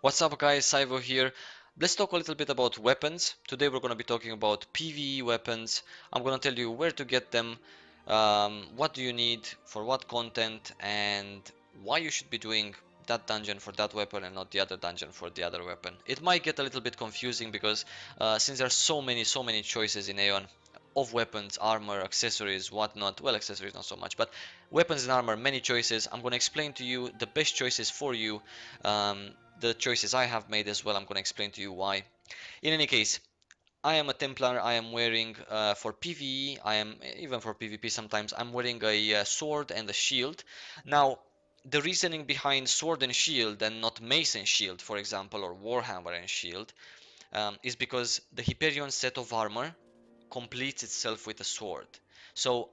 What's up guys, Saivo here. Let's talk a little bit about weapons. Today we're going to be talking about PvE weapons. I'm going to tell you where to get them, what do you need, for what content, and why you should be doing that dungeon for that weapon and not the other dungeon for the other weapon. It might get a little bit confusing because since there are so many choices in AION of weapons, armor, accessories, whatnot. Well, accessories not so much, but weapons and armor, many choices. I'm going to explain to you the best choices for you. Um, the choices I have made as well. I'm going to explain to you why. In any case, I am a Templar. I am wearing for PvE. I am even for PvP sometimes. I'm wearing a sword and a shield. Now, the reasoning behind sword and shield and not mace and shield, for example, or warhammer and shield, is because the Hyperion set of armor completes itself with a sword. So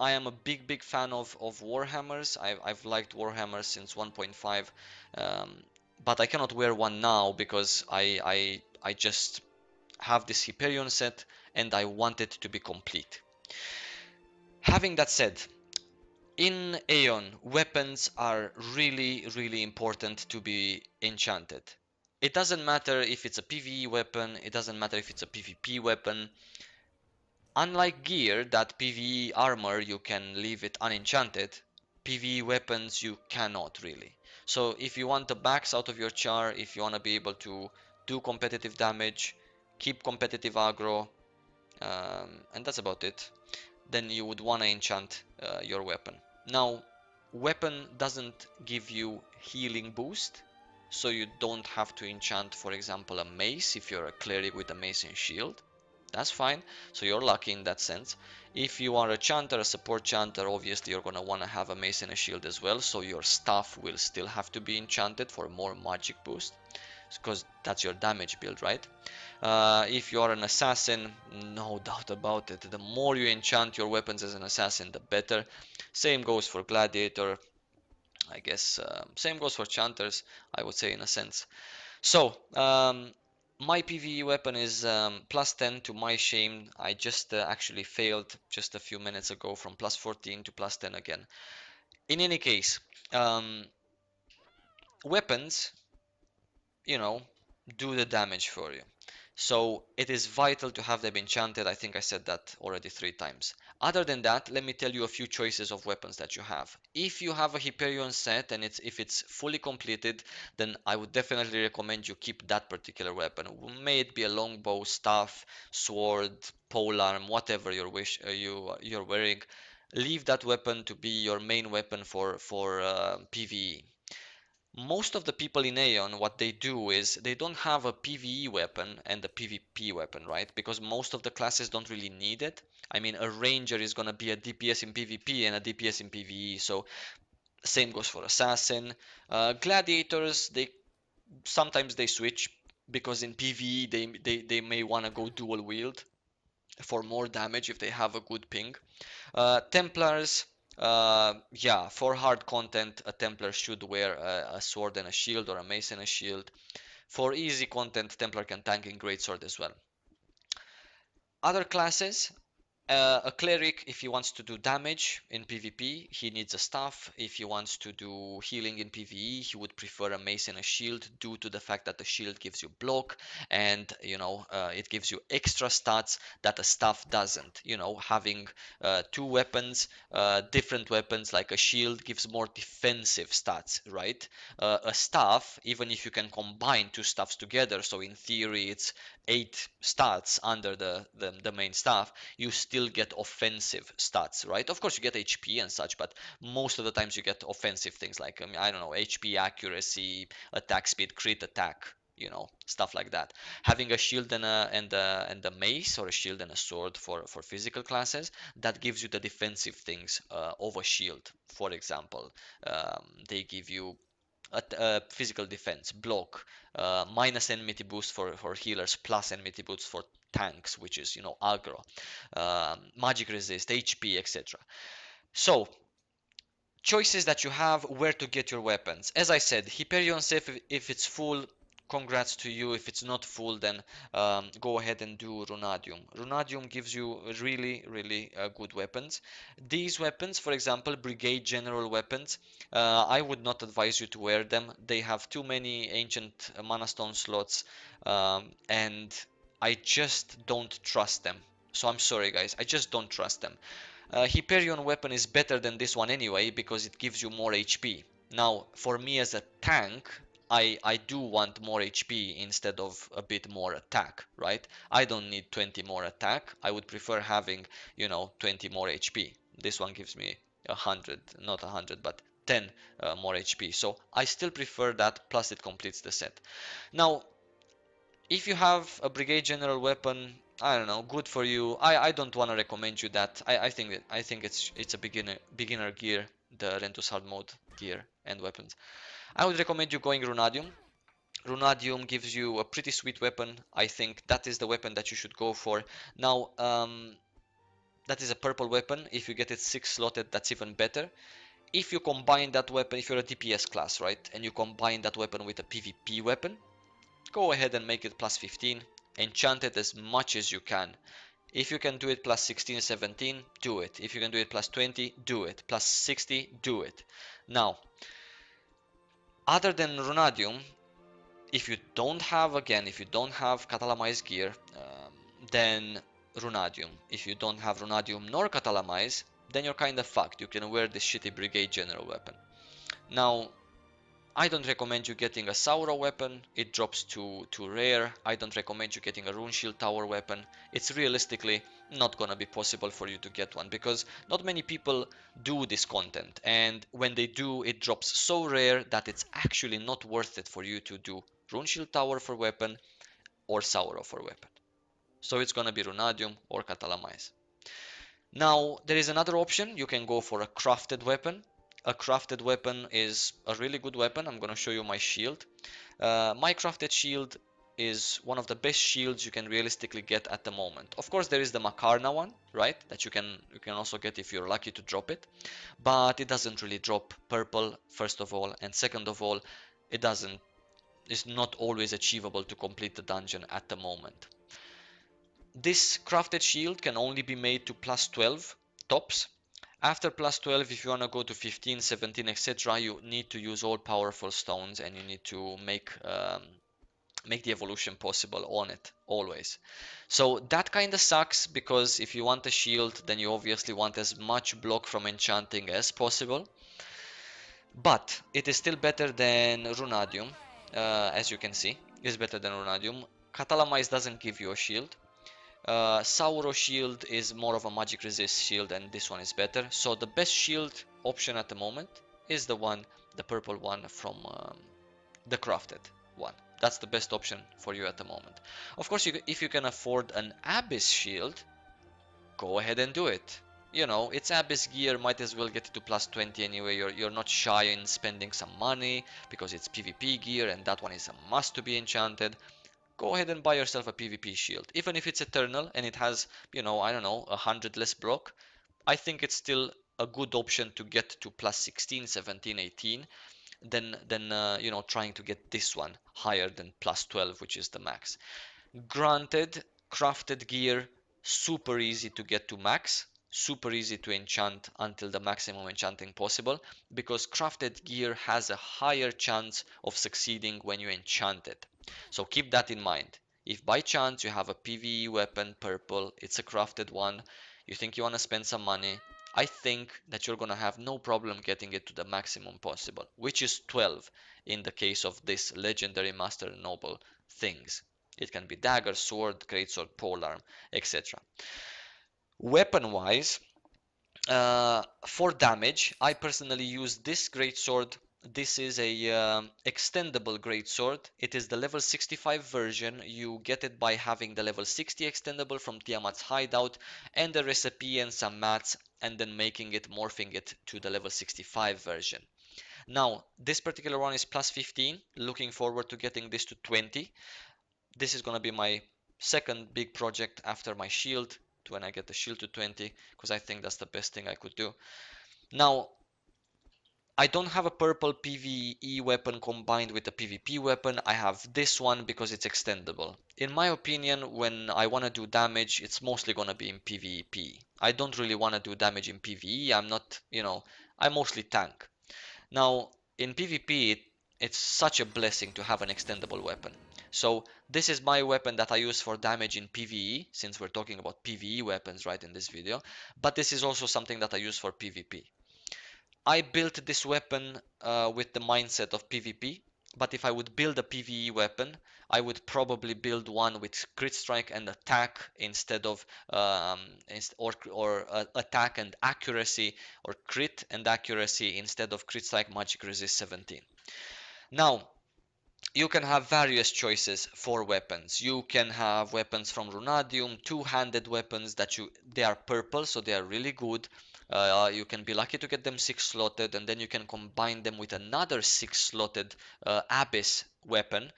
I am a big fan of Warhammers. I've liked Warhammers since 1.5, um, but I cannot wear one now because I just have this Hyperion set and I want it to be complete. Having that said, in AION, weapons are really important to be enchanted. It doesn't matter if it's a PvE weapon, it doesn't matter if it's a PvP weapon. Unlike gear, that PvE armor you can leave it unenchanted, PvE weapons you cannot really. So if you want the max out of your char, if you want to be able to do competitive damage, keep competitive aggro, and that's about it, then you would want to enchant your weapon. Now, weapon doesn't give you healing boost, so you don't have to enchant, for example, a mace if you're a cleric with a mace and shield. That's fine, so you're lucky in that sense. If you are a chanter, a support chanter, obviously you're gonna want to have a mace and a shield as well, so your staff will still have to be enchanted for more magic boost, because that's your damage build, right? If you are an assassin, no doubt about it, the more you enchant your weapons as an assassin, the better. Same goes for gladiator, I guess. Same goes for chanters, I would say, in a sense. So, my PvE weapon is plus 10 to my shame. I just actually failed just a few minutes ago from plus 14 to plus 10 again. In any case, um, weapons, you know, do the damage for you. So it is vital to have them enchanted. I think I said that already 3 times. Other than that, let me tell you a few choices of weapons that you have. If you have a Hyperion set and if it's fully completed, then I would definitely recommend you keep that particular weapon. May it be a longbow, staff, sword, polearm, whatever you're wearing. Leave that weapon to be your main weapon for PvE. Most of the people in AION, what they do is they don't have a PvE weapon and a PvP weapon, right? Because most of the classes don't really need it. I mean, a ranger is gonna be a DPS in PvP and a DPS in PvE, so same goes for assassin. Gladiators, they sometimes they switch because in PvE they may wanna go dual wield for more damage if they have a good ping. Templars, yeah, for hard content, a Templar should wear a sword and a shield or a mace and a shield. For easy content, Templar can tank in greatsword as well. Other classes, a cleric, if he wants to do damage in PvP, he needs a staff. If he wants to do healing in PvE, he would prefer a mace and a shield due to the fact that the shield gives you block and it gives you extra stats that a staff doesn't. Having two weapons, different weapons like a shield gives more defensive stats, right? A staff, even if you can combine two staffs together, so in theory it's 8 stats under the main staff, you still get offensive stats, right? Of course, you get HP and such, but most of the times you get offensive things like, I don't know, HP, accuracy, attack speed, crit attack, stuff like that. Having a shield and a mace, or a shield and a sword for physical classes, that gives you the defensive things of a shield. For example, they give you a physical defense, block, minus enmity boost for healers, plus enmity boost for tanks, which is aggro, magic resist, HP, etc. So choices that you have, where to get your weapons. As I said, Hyperion safe if it's full, congrats to you. If it's not full, then go ahead and do Runadium. Runadium gives you really good weapons. These weapons, for example, Brigade General weapons, I would not advise you to wear them. They have too many ancient mana stone slots, and I just don't trust them. So I'm sorry, guys, I just don't trust them. Hyperion weapon is better than this one anyway because it gives you more HP. Now, for me as a tank, I do want more HP instead of a bit more attack, right? I don't need 20 more attack. I would prefer having, 20 more HP. This one gives me 100, not 100, but 10 more HP. So I still prefer that, plus it completes the set. Now, if you have a brigade general weapon, I don't know, good for you. I don't want to recommend you that. I think it's a beginner gear, the Rentus hard mode gear and weapons. I would recommend you going Runadium. Runadium gives you a pretty sweet weapon. I think that is the weapon that you should go for. Now, that is a purple weapon. If you get it 6 slotted, that's even better. If you combine that weapon, if you're a DPS class, right, and you combine that weapon with a PvP weapon, go ahead and make it plus 15. Enchant it as much as you can. If you can do it plus 16, 17, do it. If you can do it plus 20, do it. Plus 60, do it. Now, other than Runadium, if you don't have Catalamize gear, then Runadium. If you don't have Runadium nor Catalamize, then you're kind of fucked. You can wear this shitty Brigade General weapon. Now, I don't recommend you getting a Sauro weapon, it drops too rare. I don't recommend you getting a Rune Shield Tower weapon. It's realistically not gonna be possible for you to get one because not many people do this content, and when they do, it drops so rare that it's actually not worth it for you to do Rune Shield Tower for weapon or Sauro for weapon. So it's gonna be Runadium or Catalamize. Now, there is another option. You can go for a crafted weapon. A crafted weapon is a really good weapon. I'm going to show you my shield. My crafted shield is one of the best shields you can realistically get at the moment. Of course, there is the Makarna one, right? That you can also get if you're lucky to drop it. But it doesn't really drop purple, first of all, and second of all, it's not always achievable to complete the dungeon at the moment. This crafted shield can only be made to plus 12 tops. After plus 12, if you want to go to 15, 17, etc., you need to use all powerful stones and you need to make the evolution possible on it always. So that kind of sucks because if you want a shield, then you obviously want as much block from enchanting as possible. But it is still better than Runadium, as you can see. It's better than Runadium. Catalamize doesn't give you a shield. Sauro shield is more of a magic resist shield and this one is better. So the best shield option at the moment is the purple one from the crafted one. That's the best option for you at the moment. Of course, if you can afford an Abyss shield, go ahead and do it. You know, it's Abyss gear, might as well get it to plus 20 anyway. You're not shy in spending some money because it's PvP gear and that one is a must to be enchanted. Go ahead and buy yourself a PvP shield. Even if it's eternal and it has, I don't know, 100 less block, I think it's still a good option to get to plus 16, 17, 18 than trying to get this one higher than plus 12, which is the max. Granted, crafted gear, super easy to get to max, super easy to enchant until the maximum enchanting possible, because crafted gear has a higher chance of succeeding when you enchant it. So keep that in mind. If by chance you have a PvE weapon, purple, it's a crafted one, you think you want to spend some money, I think that you're gonna have no problem getting it to the maximum possible, which is 12 in the case of this legendary Master Noble things. It can be dagger, sword, greatsword, polearm, etc. Weapon-wise, for damage, I personally use this greatsword. This is a extendable greatsword. It is the level 65 version. You get it by having the level 60 extendable from Tiamat's hideout and a recipe and some mats, and then morphing it to the level 65 version. Now, this particular one is plus 15. Looking forward to getting this to 20. This is gonna be my second big project after my shield, when I get the shield to 20, because I think that's the best thing I could do. Now, I don't have a purple PvE weapon combined with a PvP weapon. I have this one because it's extendable. In my opinion, when I want to do damage, it's mostly going to be in PvP. I don't really want to do damage in PvE. I'm not, I mostly tank. Now, in PvP, it's such a blessing to have an extendable weapon. So this is my weapon that I use for damage in PvE, since we're talking about PvE weapons right in this video. But this is also something that I use for PvP. I built this weapon with the mindset of PvP, but if I would build a PvE weapon, I would probably build one with crit strike and attack instead of attack and accuracy, or crit and accuracy instead of crit strike magic resist 17. Now, you can have various choices for weapons. You can have weapons from Runadium, two-handed weapons they are purple, so they are really good. You can be lucky to get them 6-slotted, and then you can combine them with another 6-slotted Abyss weapon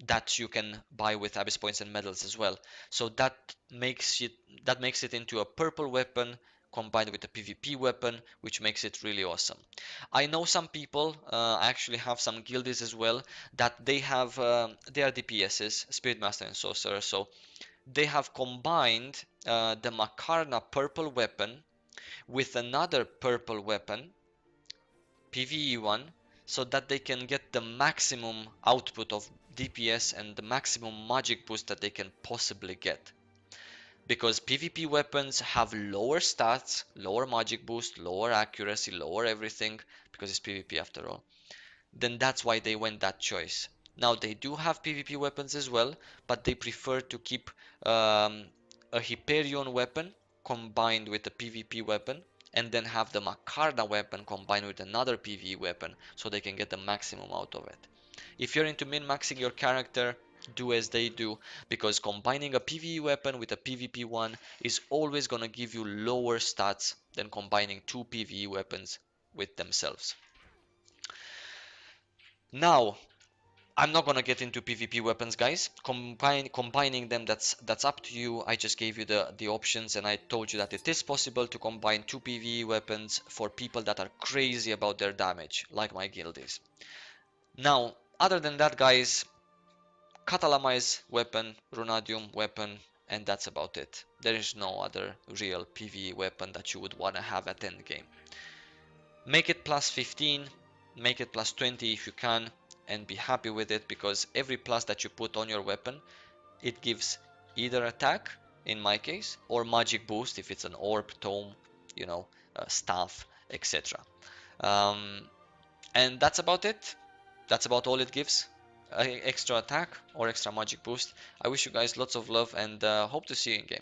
that you can buy with Abyss points and medals as well. So that makes it into a purple weapon combined with a PvP weapon, which makes it really awesome. I know some people, I actually have some guildies as well, that they are DPSs, Spirit Master and Sorcerer, so they have combined the Makarna purple weapon with another purple weapon, PvE one, so that they can get the maximum output of DPS and the maximum magic boost that they can possibly get. Because PvP weapons have lower stats, lower magic boost, lower accuracy, lower everything, because it's PvP after all. Then that's why they went that choice. Now they do have PvP weapons as well, but they prefer to keep a Hyperion weapon combined with a PvP weapon, and then have the Makarna weapon combined with another PvE weapon, so they can get the maximum out of it. If you're into min-maxing your character, do as they do, because combining a PvE weapon with a PvP one is always gonna give you lower stats than combining two PvE weapons with themselves. Now, I'm not gonna get into PvP weapons, guys. Combining them, that's up to you. I just gave you the options, and I told you that it is possible to combine two PvE weapons for people that are crazy about their damage, like my guildies. Now, other than that, guys, Catalamize weapon, Runadium weapon, and that's about it. There is no other real PvE weapon that you would wanna have at endgame. Make it plus 15, make it plus 20 if you can, and be happy with it, because every plus that you put on your weapon, it gives either attack, in my case, or magic boost if it's an orb, tome, staff, etc. And that's about it. That's about all it gives. Extra attack or extra magic boost. I wish you guys lots of love, and hope to see you in game.